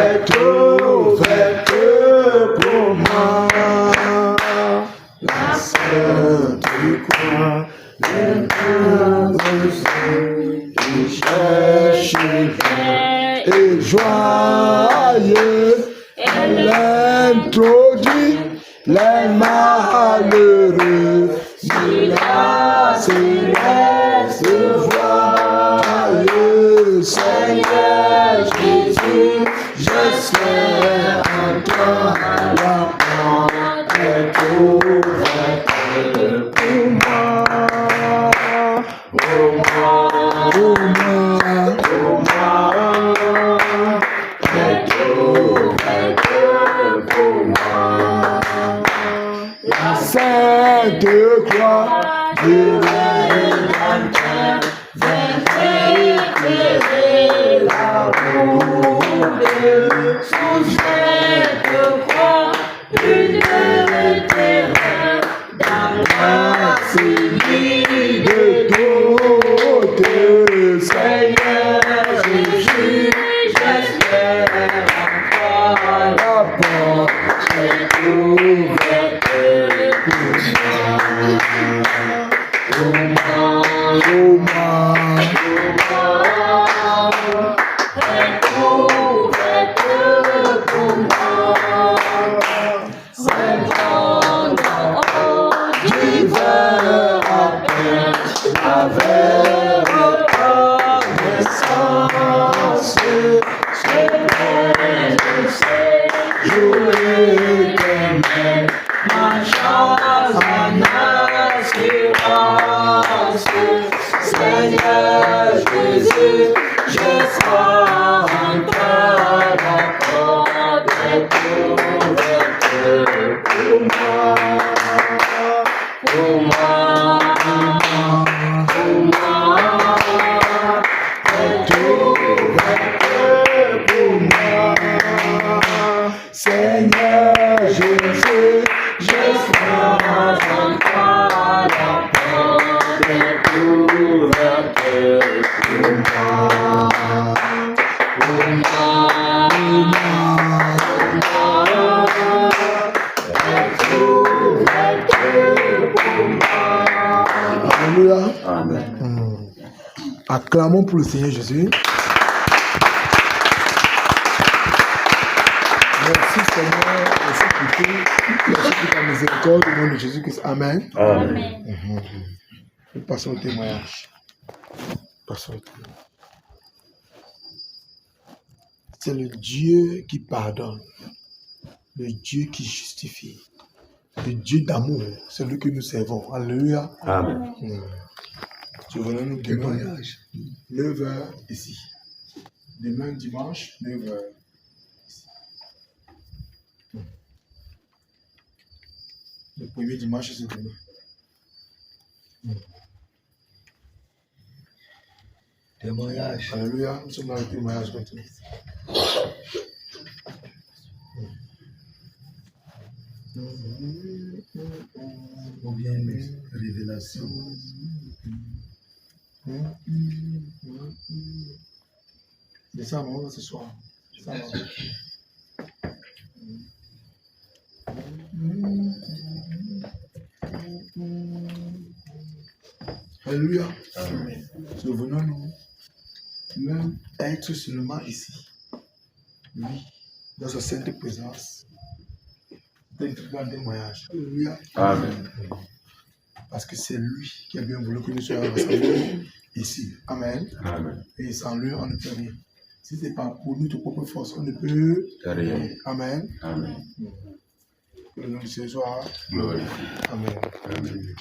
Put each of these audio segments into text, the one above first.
est ouverte pour moi. La sainte croix est qui cherche et joyeux. Elle introduit les malheureux sur la céleste voie. Seigneur Jésus, j'espère en toi. La porte est ouverte pour moi. Pour moi, pour moi, pour moi. Est ouverte pour moi. La sainte croix du Rédempteur viendrait éclairer la route. Sous cette croix, une terreur dans la civile de toute. Seigneur Jésus, j'espère encore la porte est ouverte pour moi. Pour moi, est ouverte pour moi. C'est mon divin appel avec reconnaissance. Jour éternel, ma chance en assurance. Seigneur Jésus, je crois en toi. La porte est ouverte pour moi. Pour moi, pour moi, est ouverte pour moi. Seigneur Jésus, je crois en toi. La porte est ouverte pour moi. Pour moi, est ouverte pour moi. Alléluia. Amen. Acclamons pour le Seigneur Jésus. Merci Seigneur, merci pour tout. Merci pour ta miséricorde au nom de Jésus-Christ. Amen. Amen. Nous passons au témoignage. Passons au témoignage. C'est le Dieu qui pardonne, le Dieu qui justifie, le Dieu d'amour, c'est lui que nous servons. Alléluia. Amen. Souvenons-nous demain, 9h ici. Demain dimanche, 9h. Le premier dimanche, c'est demain. Témoignage. Alléluia. Nous sommes dans le témoignage maintenant. Ou bien une révélation. C'est ça, maman, ce soir. C'est ça, maman. Alléluia. Amen. Souvenons-nous, même être seulement ici, lui, dans sa sainte présence, c'est un très grand témoignage. Alléluia. Amen. Parce que c'est lui qui a bien voulu que nous soyons rassemblés ici. Amen. Amen. Et sans lui, on ne peut rien. Si ce n'est pas pour notre propre force, on ne peut Rien. Amen. Amen. Que le nom de ce soir. Glorifié. Amen. Amen.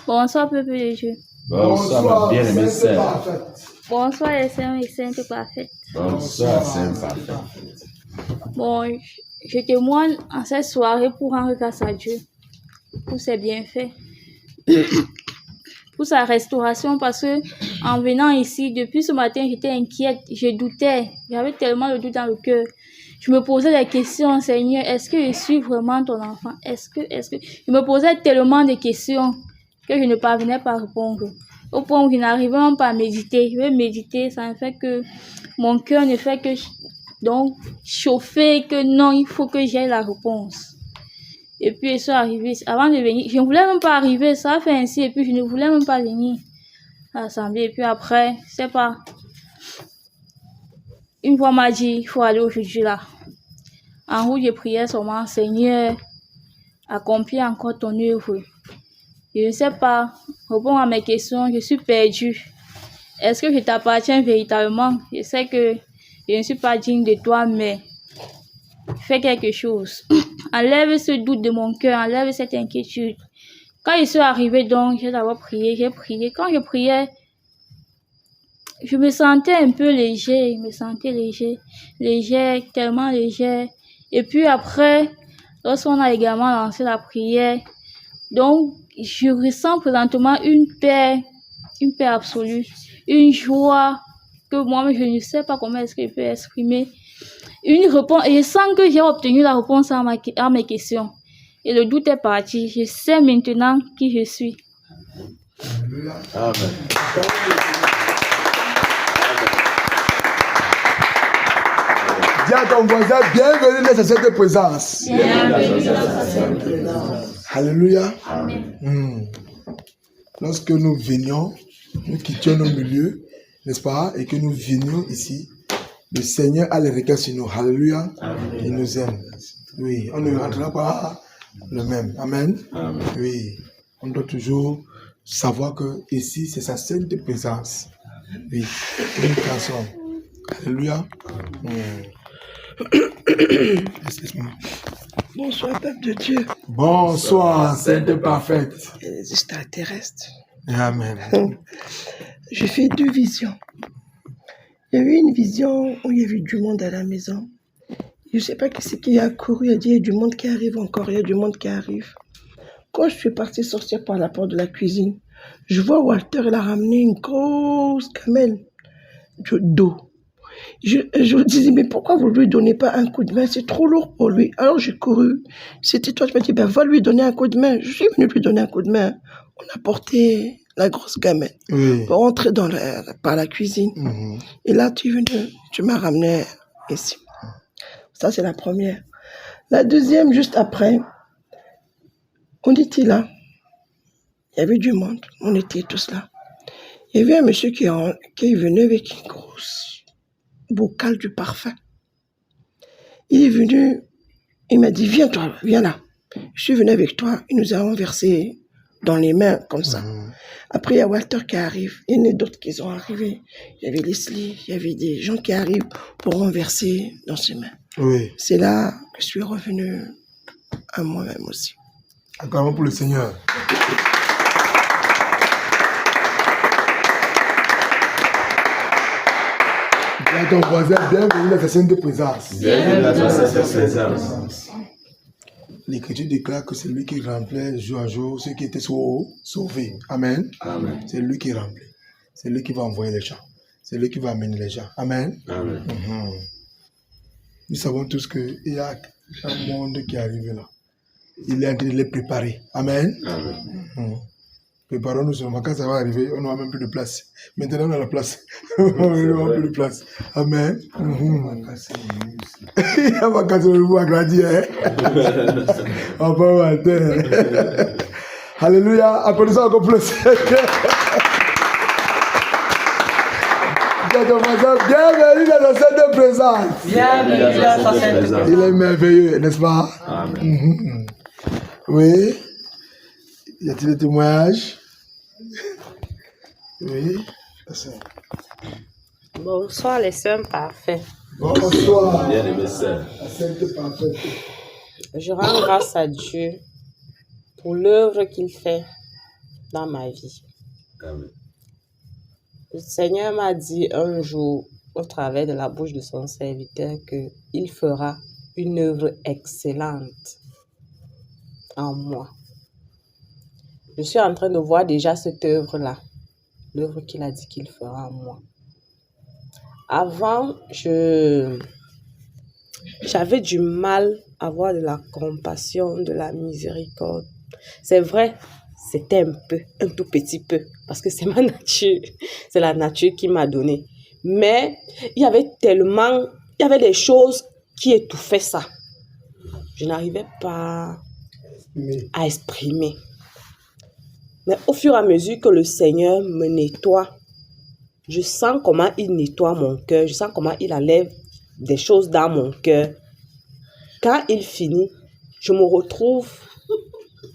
Bonsoir, peuple de Dieu. Bonsoir, ma bien-aimée sœur. Bonsoir, les saints et saintes parfaites. Bonsoir, Saint Parfait. Bon, je témoigne en cette soirée pour rendre grâce à Dieu pour ses bienfaits, pour sa restauration, parce que en venant ici, depuis ce matin, j'étais inquiète, je doutais, j'avais tellement de doute dans le cœur. Je me posais des questions, Seigneur, est-ce que je suis vraiment ton enfant? Est-ce que, je me posais tellement de questions que je ne parvenais pas à répondre. Au point où je n'arrivais même pas à méditer. Je vais méditer, ça ne fait que mon cœur ne fait que donc chauffer, que non, il faut que j'aie la réponse. Et puis, ils sont arrivés. Avant de venir, je ne voulais même pas arriver, ça a fait ainsi, et puis je ne voulais même pas venir à l'assemblée. Et puis après, je sais pas, une fois, on m'a dit, il faut aller aujourd'hui là. En route, je priais seulement, Seigneur, accomplis encore ton œuvre. Je ne sais pas, répondre à mes questions, je suis perdue. Est-ce que je t'appartiens véritablement? Je sais que je ne suis pas digne de toi, mais fais quelque chose. Enlève ce doute de mon cœur, enlève cette inquiétude. Quand je suis arrivée, donc, j'ai d'abord prié, j'ai prié. Quand je priais, je me sentais un peu léger, léger, tellement léger. Et puis après, lorsqu'on a également lancé la prière, donc, je ressens présentement une paix absolue, une joie que moi-même, je ne sais pas comment est-ce que je peux exprimer. Une réponse, et je sens que j'ai obtenu la réponse à mes questions. Et le doute est parti. Je sais maintenant qui je suis. Amen. Dis à ton voisin, bienvenue dans cette présence. Alléluia. Lorsque nous venions, nous quittions nos milieux, n'est-ce pas, et que nous venions ici, le Seigneur a les regards sur nous. Alléluia. Il nous aime. Oui, on ne rentrera pas le même. Amen. Oui, on doit toujours savoir que ici, c'est sa sainte présence. Oui, une personne. Alléluia. Excuse-moi. Bonsoir, peuple de Dieu. Bonsoir, Sainte Parfaite. Et les extraterrestres. Amen. J'ai fait 2 visions. Il y a eu une vision où il y avait du monde à la maison. Je ne sais pas qui c'est qui a couru. Il a dit, il y a du monde qui arrive encore, il y a du monde qui arrive. Quand je suis partie sortir par la porte de la cuisine, je vois Walter, il a ramené une grosse camelle d'eau. Je lui disais, mais pourquoi vous ne lui donnez pas un coup de main? C'est trop lourd pour lui. Alors j'ai couru. C'était toi, je me dis, ben va lui donner un coup de main. Je suis venue lui donner un coup de main. On a porté la grosse gamelle pour rentrer par la cuisine. Et là, tu m'as ramené ici. Ça, c'est la première. La deuxième, juste après, on était là. Il y avait du monde. On était tous là. Il y avait un monsieur qui est venu avec une grosse bocal du parfum. Il est venu, il m'a dit, viens toi, viens là. Je suis venu avec toi, il nous a renversé dans les mains comme ça. Après, il y a Walter qui arrive, il y en a d'autres qui sont arrivés. Il y avait Leslie, il y avait des gens qui arrivent pour renverser dans ses mains. Oui. C'est là que je suis revenu à moi-même aussi. Encore pour le Seigneur. Ton voisin, bienvenue dans sa sainte présence. Bienvenue dans sa présence. L'Écriture déclare que c'est lui qui remplit jour à jour ceux qui étaient sauvés. Amen. Amen. C'est lui qui remplit. C'est lui qui va envoyer les gens. C'est lui qui va amener les gens. Amen. Amen. Nous savons tous qu'il y a un monde qui est arrivé là. Il est en train de les préparer. Amen. Amen. Préparons-nous seulement. Quand ça va arriver, on n'aura même plus de place. Maintenant, on a la place. On n'aura plus de place. Amen. On va casser le bout, agrandir. On va mater. Alléluia. Applaudissons encore pour le Seigneur. Bienvenue dans sa sainte présence. Bienvenue dans sa sainte présence. Il est merveilleux, n'est-ce pas? Amen. Oui. Y a-t-il des témoignages? Oui. Bonsoir les sœurs parfaits. Bonsoir. Bien-aimés sœurs. La sainte parfaite. Je rends grâce à Dieu pour l'œuvre qu'il fait dans ma vie. Amen. Le Seigneur m'a dit un jour, au travers de la bouche de son serviteur, qu'il fera une œuvre excellente en moi. Je suis en train de voir déjà cette œuvre-là, l'œuvre qu'il a dit qu'il fera en moi. Avant, j'avais du mal à avoir de la compassion, de la miséricorde. C'est vrai, c'était un tout petit peu, parce que c'est ma nature, c'est la nature qui m'a donné. Mais il y avait des choses qui étouffaient ça. Je n'arrivais pas à exprimer. Mais au fur et à mesure que le Seigneur me nettoie, je sens comment il nettoie mon cœur, je sens comment il enlève des choses dans mon cœur. Quand il finit, je me retrouve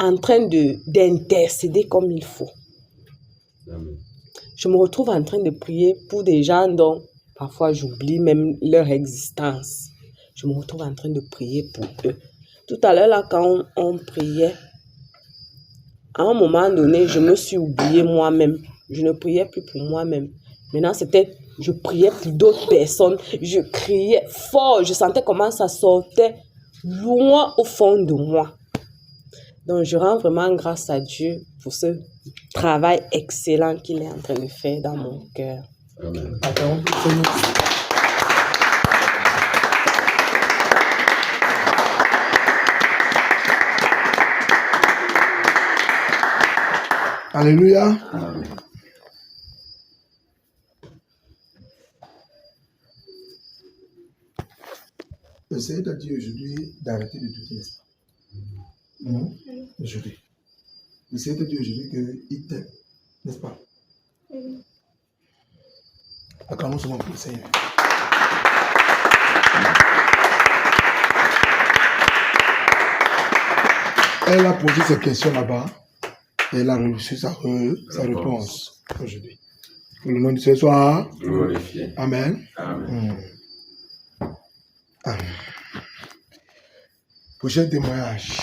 en train d'intercéder comme il faut. Amen. Je me retrouve en train de prier pour des gens dont parfois j'oublie même leur existence. Je me retrouve en train de prier pour eux. Tout à l'heure, là, quand on priait, à un moment donné, je me suis oubliée moi-même. Je ne priais plus pour moi-même. Maintenant, je priais pour d'autres personnes. Je criais fort. Je sentais comment ça sortait loin au fond de moi. Donc, je rends vraiment grâce à Dieu pour ce travail excellent qu'il est en train de faire dans mon cœur. Amen. Acclamons le Seigneur. Alléluia. Amen. Le Seigneur t'a dit aujourd'hui d'arrêter de douter, n'est-ce pas? Non? Aujourd'hui. Le Seigneur t'a dit aujourd'hui qu'il t'aime, n'est-ce pas? Acclamons seulement pour le Seigneur. Elle a posé ses questions là-bas et elle a reçu sa réponse aujourd'hui. Pour le nom de ce soir, Glorifié. Amen. Amen. Amen. Prochain témoignage.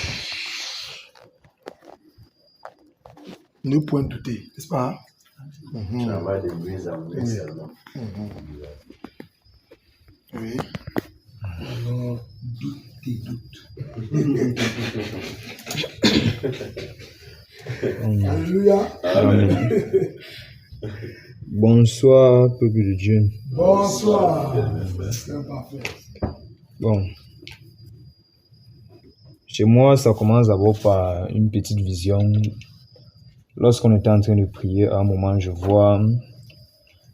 Ne point douter, n'est-ce pas? Travail de brise à mon seulement. Oui. Alors, doute tes doutes. Alléluia. Amen. Bonsoir, peuple de Dieu. Bonsoir. C'est parfait. Bon. Chez moi, ça commence d'abord par une petite vision. Lorsqu'on était en train de prier, à un moment, je vois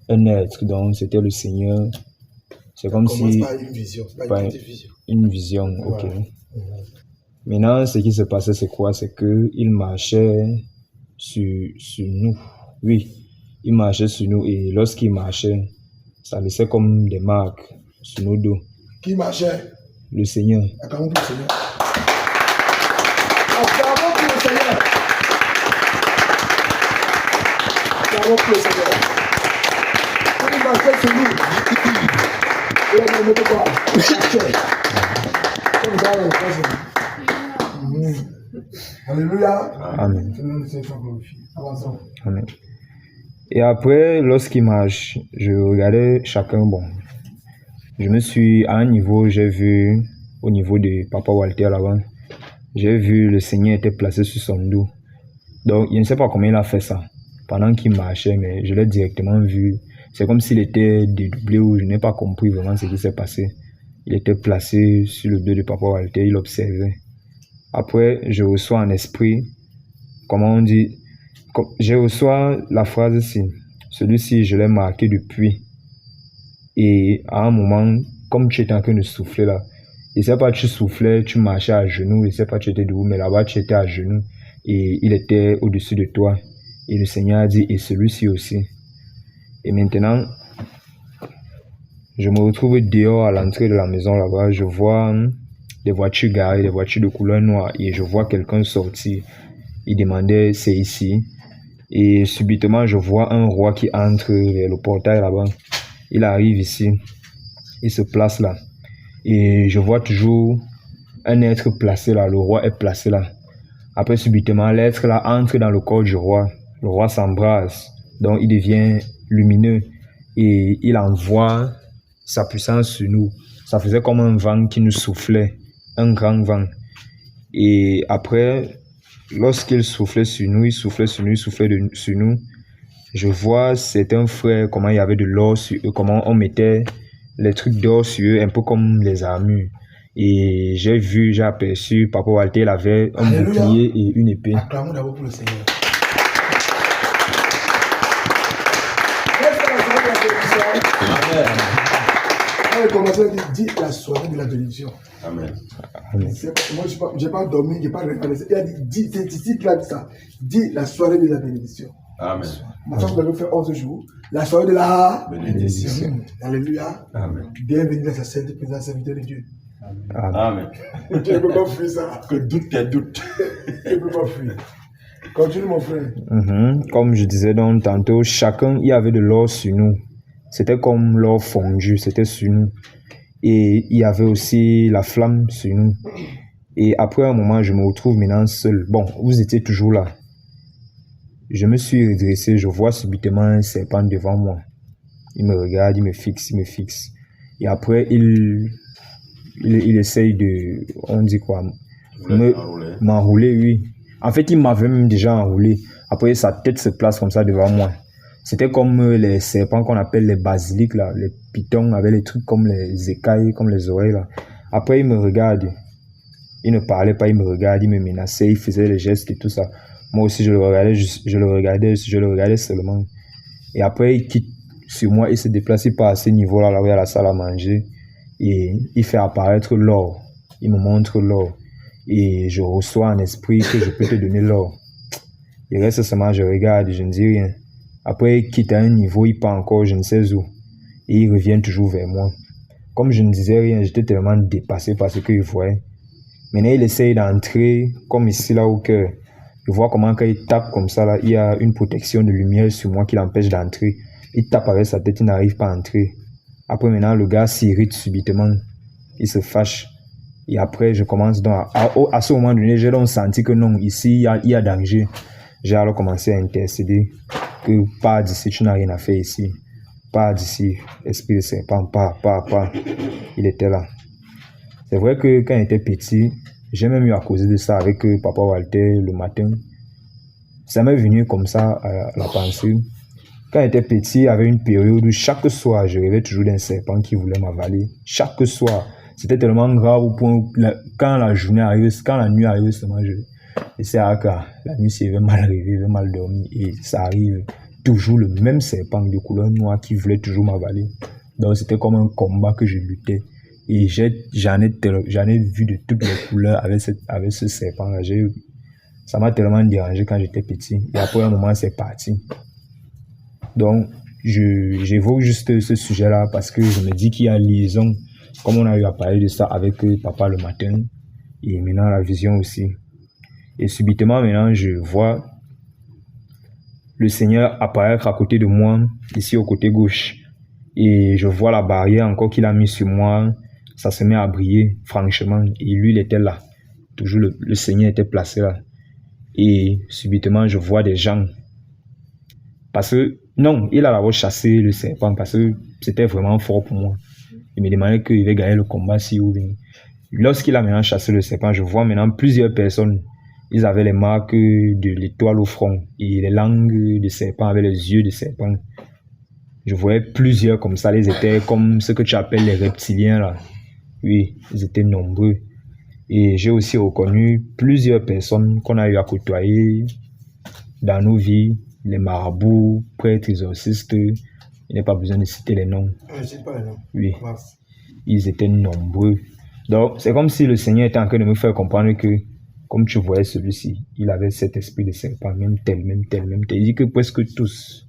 un être, donc c'était le Seigneur. C'est comme Commence si... par une vision, pas par une petite vision. une vision, ok. Voilà. Maintenant, ce qui se passait, c'est quoi? C'est qu'il marchait sur nous. Oui, il marchait sur nous et lorsqu'il marchait, ça laissait comme des marques sur nos dos. Qui marchait? Le Seigneur. Acclamons pour le Seigneur. Acclamons pour le Seigneur. Acclamons pour le Seigneur. Il marchait sur nous. Il a dit, quoi? Il marchait. Comme ça, on passe. Alléluia. Amen. Que le nom du Seigneur soit glorifié. Avançons. Amen. Et après, lorsqu'il marche, je regardais chacun, bon. Je me suis, à un niveau, j'ai vu, au niveau de Papa Walter là-bas, j'ai vu le Seigneur était placé sur son dos. Donc, je ne sais pas comment il a fait ça, pendant qu'il marchait, mais je l'ai directement vu. C'est comme s'il était dédoublé ou je n'ai pas compris vraiment ce qui s'est passé. Il était placé sur le dos de Papa Walter, il observait. Après, je reçois en esprit, comment on dit, je reçois la phrase ici, celui-ci je l'ai marqué depuis. Et à un moment, comme tu étais en train de souffler là, je ne sais pas, tu soufflais, tu marchais à genoux, je ne sais pas, tu étais debout, mais là-bas tu étais à genoux et il était au-dessus de toi. Et le Seigneur a dit, et celui-ci aussi. Et maintenant, je me retrouve dehors à l'entrée de la maison là-bas, je vois des voitures garées, des voitures de couleur noire et je vois quelqu'un sortir. Il demandait, c'est ici. Et subitement, je vois un roi qui entre vers le portail là-bas. Il arrive ici, il se place là. Et je vois toujours un être placé là, le roi est placé là. Après, subitement, l'être là entre dans le corps du roi. Le roi s'embrase, donc il devient lumineux. Et il envoie sa puissance sur nous. Ça faisait comme un vent qui nous soufflait, un grand vent. Et après, lorsqu'il soufflait sur nous, il soufflait sur nous, il soufflait sur nous. Je vois certains frères, comment il y avait de l'or sur eux, comment on mettait les trucs d'or sur eux, un peu comme les armures. Et j'ai aperçu, Papa Walter, il avait un Alléluia. bouclier et une épée. Acclamons d'abord pour le Seigneur. Quand il commence à dire la soirée de la bénédiction. Amen. Moi, je n'ai pas dormi, je n'ai pas regardé. Il a dit, c'est ici qu'il a dit ça. Dis la soirée de la bénédiction. Amen. Ma femme devait faire 11 jours. La soirée de la Bénédiction. Alléluia. Amen. Bienvenue dans sa sainte présence, serviteur de Dieu. Amen. Tu ne peux pas fuir ça. Que doute tes doutes. Tu ne peux pas fuir. Continue, mon frère. Comme je disais donc tantôt, chacun y avait de l'or sur nous. C'était comme l'or fondu, c'était sur nous. Et il y avait aussi la flamme sur nous. Et après un moment, je me retrouve maintenant seul. Bon, vous étiez toujours là. Je me suis redressé, je vois subitement un serpent devant moi. Il me regarde, il me fixe. Et après, il essaye de, on dit quoi, m'enrouler, oui. En fait, il m'avait même déjà enroulé. Après, sa tête se place comme ça devant moi. C'était comme les serpents qu'on appelle les basiliques, là, les pitons avec les trucs comme les écailles, comme les oreilles, là. Après, il me regarde. Il ne parlait pas, il me regarde, il me menaçait, il faisait les gestes et tout ça. Moi aussi, je le regardais seulement. Et après, il quitte sur moi, il se déplace, il part à ce niveau-là, là où il y a la salle à manger. Et il fait apparaître l'or. Il me montre l'or. Et je reçois en esprit que je peux te donner l'or. Il reste seulement, je regarde, je ne dis rien. Après, il quitte à un niveau, il part encore, je ne sais où. Et il revient toujours vers moi. Comme je ne disais rien, j'étais tellement dépassé par ce qu'il voyait. Maintenant, il essaye d'entrer, comme ici, là, au cœur. Je vois comment quand il tape comme ça, là, il y a une protection de lumière sur moi qui l'empêche d'entrer. Il tape avec sa tête, il n'arrive pas à entrer. Après, maintenant, le gars s'irrite subitement. Il se fâche. Et après, je commence donc à ce moment donné, j'ai donc senti que non, ici, il y a danger. J'ai alors commencé à intercéder que pas d'ici, tu n'as rien à faire ici. Pas d'ici, esprit de serpent, pas. Il était là. C'est vrai que quand il était petit, j'ai même eu à causer de ça avec papa Walter le matin. Ça m'est venu comme ça à la pensée. Quand il était petit, il y avait une période où chaque soir, je rêvais toujours d'un serpent qui voulait m'avaler. Chaque soir. C'était tellement grave au point où quand la nuit arrivait seulement, c'est à que la nuit, s'il avait mal rêvé, il avait mal dormi. Et ça arrive toujours le même serpent de couleur noire qui voulait toujours m'avaler. Donc c'était comme un combat que je luttais. Et j'en ai vu de toutes les couleurs avec ce serpent-là. Ça m'a tellement dérangé quand j'étais petit. Et après un moment, c'est parti. Donc, j'évoque juste ce sujet-là parce que je me dis qu'il y a liaison, comme on a eu à parler de ça avec papa le matin, et maintenant la vision aussi. Et subitement, maintenant, je vois le Seigneur apparaître à côté de moi, ici au côté gauche. Et je vois la barrière encore qu'il a mis sur moi. Ça se met à briller, franchement. Et lui, il était là. Toujours le Seigneur était placé là. Et subitement, je vois des gens. Parce que, non, il a d'abord chassé le serpent parce que c'était vraiment fort pour moi. Il me demandait qu'il avait gagné le combat si ou bien. Lorsqu'il a maintenant chassé le serpent, je vois maintenant plusieurs personnes. Ils avaient les marques de l'étoile au front et les langues de serpent avec les yeux de serpent. Je voyais plusieurs comme ça. Ils étaient comme ce que tu appelles les reptiliens là. Oui, ils étaient nombreux. Et j'ai aussi reconnu plusieurs personnes qu'on a eu à côtoyer dans nos vies. Les marabouts, prêtres, exorcistes. Il n'y a pas besoin de citer les noms. Je ne sais pas les noms. Oui, ils étaient nombreux. Donc, c'est comme si le Seigneur était en train de me faire comprendre que, comme tu voyais celui-ci, il avait cet esprit de serpent, même tel. Il dit que presque tous.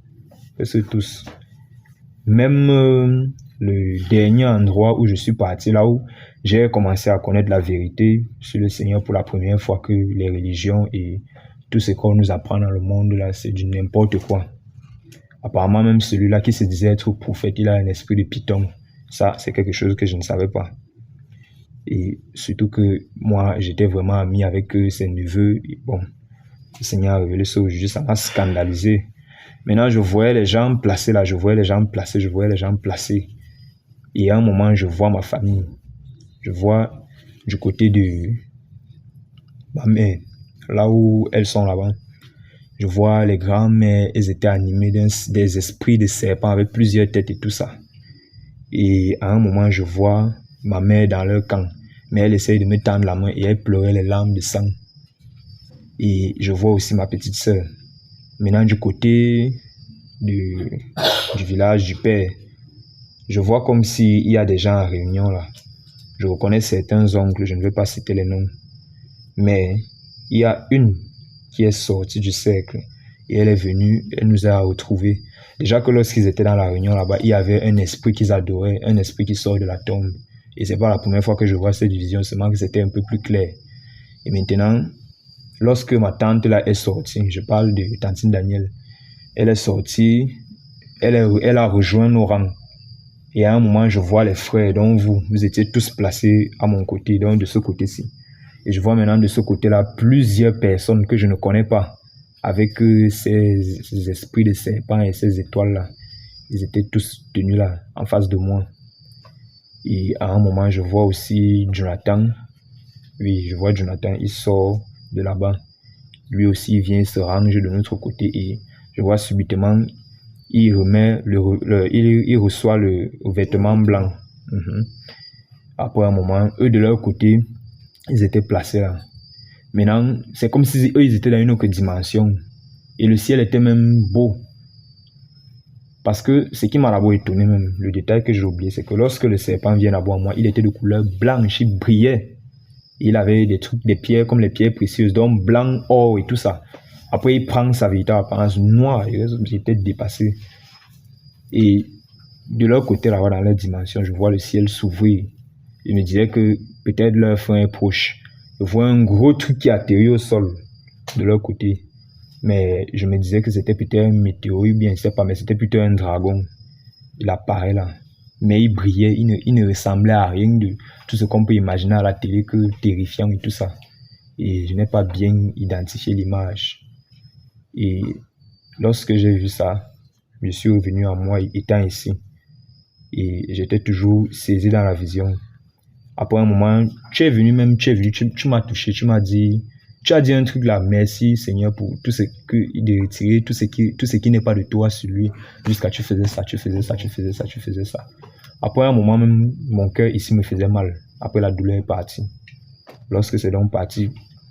Même le dernier endroit où je suis parti, là où j'ai commencé à connaître la vérité sur le Seigneur pour la première fois, que les religions et tout ce qu'on nous apprend dans le monde, là, c'est du n'importe quoi. Apparemment, même celui-là qui se disait être prophète, il a un esprit de python. Ça, c'est quelque chose que je ne savais pas. Et surtout que moi, j'étais vraiment ami avec ses neveux. Et bon, le Seigneur a révélé ça aujourd'hui, ça m'a scandalisé. Maintenant, je voyais les gens placés là, je voyais les gens placés. Et à un moment, je vois ma famille. Je vois du côté de ma mère, là où elles sont là-bas. Je vois les grands-mères, elles étaient animées des esprits de serpents avec plusieurs têtes et tout ça. Et à un moment, je vois ma mère dans leur camp. Mais elle essaye de me tendre la main et elle pleurait les larmes de sang. Et je vois aussi ma petite sœur. Maintenant, du côté du village du père, je vois comme s'il y a des gens en réunion là. Je reconnais certains oncles, je ne vais pas citer les noms. Mais il y a une qui est sortie du cercle et elle est venue, elle nous a retrouvés. Déjà que lorsqu'ils étaient dans la réunion là-bas, il y avait un esprit qu'ils adoraient, un esprit qui sort de la tombe. Et c'est pas la première fois que je vois cette vision, seulement que c'était un peu plus clair. Et maintenant, lorsque ma tante là est sortie, je parle de tantine Danielle, elle est sortie, elle a rejoint nos rangs. Et à un moment, je vois les frères, donc vous étiez tous placés à mon côté, donc de ce côté-ci. Et je vois maintenant de ce côté-là plusieurs personnes que je ne connais pas, avec ces esprits de serpents et ces étoiles-là. Ils étaient tous tenus là, en face de moi. Et à un moment, je vois aussi Jonathan. Oui, je vois Jonathan, il sort de là-bas. Lui aussi, il vient se ranger de notre côté et je vois subitement, il reçoit le vêtement blanc. Après un moment, eux de leur côté, ils étaient placés là. Maintenant, c'est comme si eux, ils étaient dans une autre dimension. Et le ciel était même beau. Parce que ce qui m'a d'abord étonné même, le détail que j'ai oublié, c'est que lorsque le serpent vient d'abord à moi, il était de couleur blanche, il brillait. Il avait des trucs, des pierres comme les pierres précieuses, donc blanc, or et tout ça. Après, il prend sa véritable apparence noire, j'étais dépassé. Et de leur côté, là-bas, dans leur dimension, je vois le ciel s'ouvrir. Je me disais que peut-être leur fin est proche. Je vois un gros truc qui atterrit au sol de leur côté. Mais je me disais que c'était peut-être un météorite, bien, je sais pas, mais c'était plutôt un dragon. Il apparaît là. Mais il brillait, il ne ressemblait à rien de tout ce qu'on peut imaginer à la télé que terrifiant et tout ça. Et je n'ai pas bien identifié l'image. Et lorsque j'ai vu ça, je suis revenu à moi étant ici. Et j'étais toujours saisi dans la vision. Après un moment, tu m'as touché, tu as dit un truc là, merci Seigneur pour tout ce de retirer, tout ce qui n'est pas de toi sur lui, jusqu'à tu faisais ça. Après un moment même, mon cœur ici me faisait mal. Après la douleur est partie. Lorsque c'est donc parti,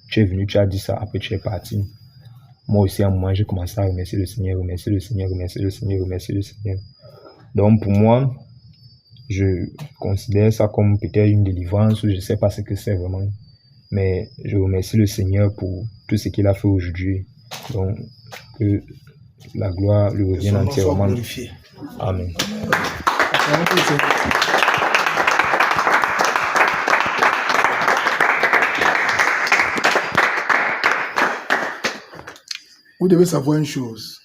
tu es venu, tu as dit ça, après tu es parti. Moi aussi à un moment, j'ai commencé à remercier le Seigneur. Donc pour moi, je considère ça comme peut-être une délivrance ou je ne sais pas ce que c'est vraiment. Mais je remercie le Seigneur pour tout ce qu'il a fait aujourd'hui. Donc, que la gloire lui revienne entièrement. Amen. Vous devez savoir une chose.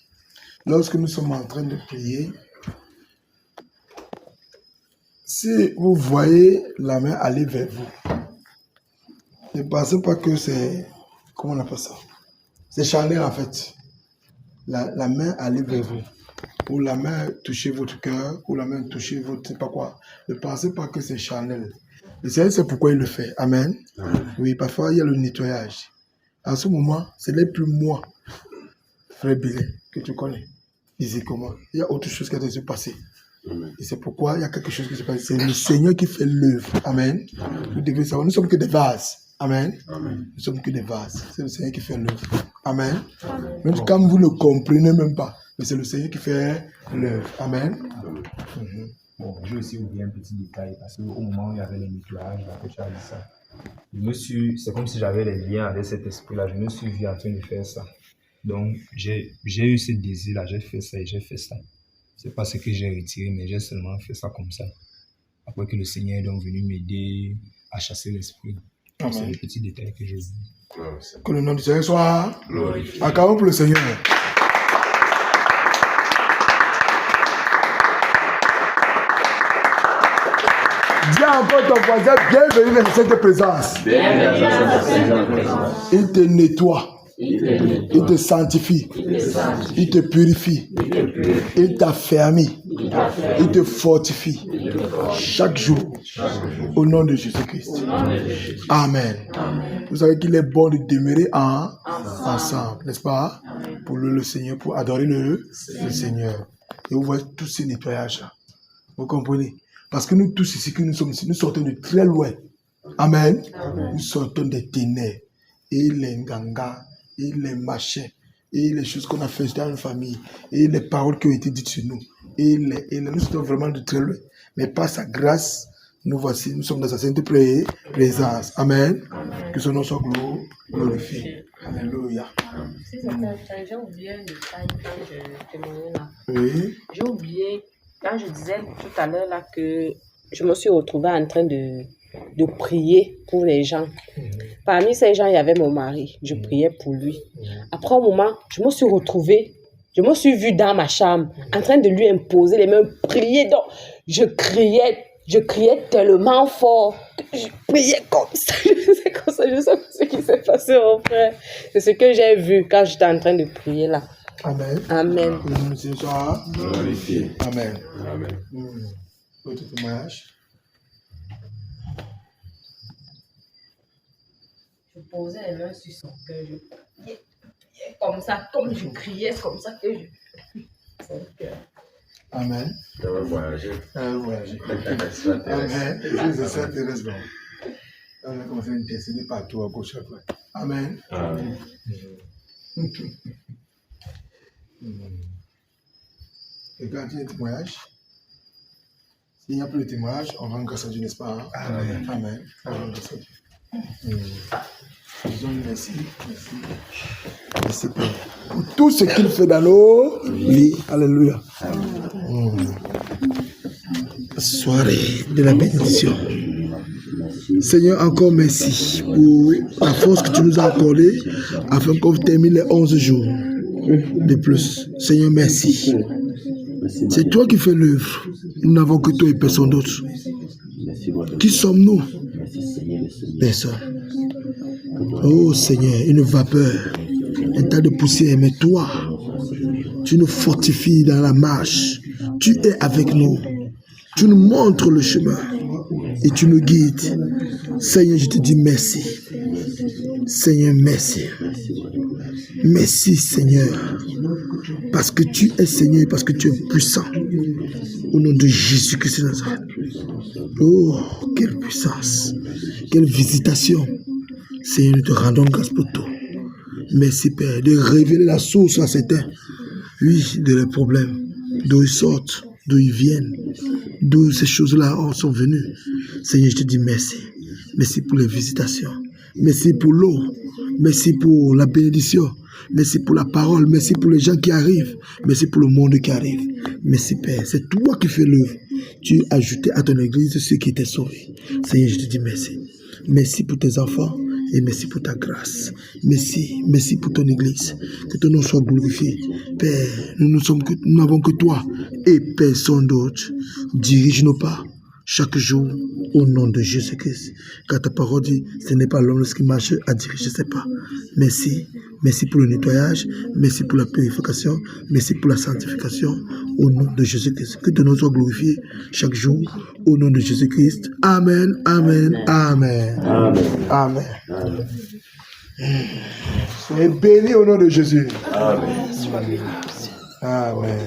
Lorsque nous sommes en train de prier, si vous voyez la main aller vers vous, ne pensez pas que c'est, comment on appelle ça? C'est charnel en fait. La main aller vers vous, ou la main toucher votre cœur, ou la main toucher votre, je sais pas quoi. Ne pensez pas que c'est charnel. Le Seigneur sait pourquoi il le fait. Amen. Oui, parfois il y a le nettoyage. À ce moment, ce n'est plus moi, frère Billet, que tu connais. Physiquement, il y a autre chose qui a dû se passer. Et c'est pourquoi il y a quelque chose qui se passe. C'est le Seigneur qui fait l'œuvre. Amen. Vous devez savoir, nous ne sommes que des vases. Amen. Nous sommes que des vases. C'est le Seigneur qui fait l'œuvre. Amen. Même quand vous ne comprenez même pas, mais c'est le Seigneur qui fait l'œuvre. Amen. Bon, j'ai aussi oublié un petit détail parce qu'au moment où il y avait les nettoyages, là, que tu as dit ça, c'est comme si j'avais les liens avec cet esprit-là. Je me suis vu en train de faire ça. Donc, j'ai eu ce désir-là, j'ai fait ça et j'ai fait ça. C'est pas ce que j'ai retiré, mais j'ai seulement fait ça comme ça. Après que le Seigneur est donc venu m'aider à chasser l'esprit. C'est le petit détail que j'ai vu. Que le nom du Seigneur soit glorifié. Acclamons pour le Seigneur. Dis encore ton voisin, bienvenue dans cette présence. Il te nettoie. Il te sanctifie, il te purifie, il t'affermit, il te fortifie chaque jour au nom de Jésus-Christ. Amen. Vous savez qu'il est bon de demeurer ensemble, n'est-ce pas? Pour le Seigneur, pour adorer le Seigneur. Et vous voyez tous ces nettoyages-là. Vous comprenez? Parce que nous tous ici, que nous sommes ici, nous sortons de très loin. Amen. Nous sortons des ténèbres. Et les gangas, et les machins, et les choses qu'on a faites dans une famille, et les paroles qui ont été dites sur nous, et nous sommes vraiment de très loin. Mais par sa grâce, nous voici, nous sommes dans sa sainte présence. Amen. Que son nom soit glorifié. Alléluia. Si c'est ça, j'ai oublié un détail quand je témoignais là. Oui. J'ai oublié, quand je disais tout à l'heure là que je me suis retrouvée en train de prier pour les gens. Parmi ces gens, il y avait mon mari. Je priais pour lui. Après un moment, je me suis vue dans ma chambre, en train de lui imposer les mains, prier. Donc, je criais tellement fort. Je priais comme ça. Je sais pas ce qui s'est passé, mon frère. C'est ce que j'ai vu quand j'étais en train de prier là. Amen. Amen. Que le nom de Dieu soit Glorifié. Amen. Amen. Autre témoignage. Je posais les mains sur son cœur. Je priais comme ça, comme je criais, c'est comme ça que je son cœur. Amen. Je vais voyager. Voyager. Amen. C'est ça, Thérèse. On va commencer à intercéder partout à gauche à droite. Amen. Amen. Et quand il y a un témoignage, s'il n'y a plus de témoignage, on rend grâce à Dieu, n'est-ce pas? Amen. Amen. On rend grâce à Dieu. Disons merci. Merci Père. Pour tout ce qu'il fait dans nos vies. Alléluia. Soirée de la bénédiction. Seigneur, encore merci pour la force que tu nous as accordée afin qu'on termine les 11 jours de plus. Seigneur, merci. C'est toi qui fais l'œuvre. Nous n'avons que toi et personne d'autre. Qui sommes-nous? Personne. Oh Seigneur, une vapeur, un tas de poussière, mais toi, tu nous fortifies dans la marche. Tu es avec nous. Tu nous montres le chemin et tu nous guides. Seigneur, je te dis merci. Seigneur, merci. Merci Seigneur. Parce que tu es Seigneur, parce que tu es puissant. Au nom de Jésus-Christ de Nazareth. Oh, quelle puissance. Quelle visitation. Seigneur, nous te rendons grâce pour tout. Merci Père de révéler la source à certains. Oui, de leurs problèmes. D'où ils sortent, d'où ils viennent. D'où ces choses-là sont venues. Seigneur, je te dis merci. Merci pour les visitations. Merci pour l'eau. Merci pour la bénédiction. Merci pour la parole. Merci pour les gens qui arrivent. Merci pour le monde qui arrive. Merci Père. C'est toi qui fais l'œuvre. Tu as ajouté à ton église ceux qui étaient sauvés. Seigneur, je te dis merci. Merci pour tes enfants. Et merci pour ta grâce. Merci pour ton église. Que ton nom soit glorifié. Père, nous n'avons que toi et personne d'autre. Dirige nos pas chaque jour au nom de Jésus-Christ. Car ta parole dit, ce n'est pas l'homme qui marche à diriger ses pas. Merci. Merci pour le nettoyage. Merci pour la purification. Merci pour la sanctification. Au nom de Jésus-Christ. Que ton nom soit glorifié chaque jour. Au nom de Jésus-Christ. Amen. Amen. Amen. Amen. Amen. Amen. Soyez bénis au nom de Jésus. Amen. Amen.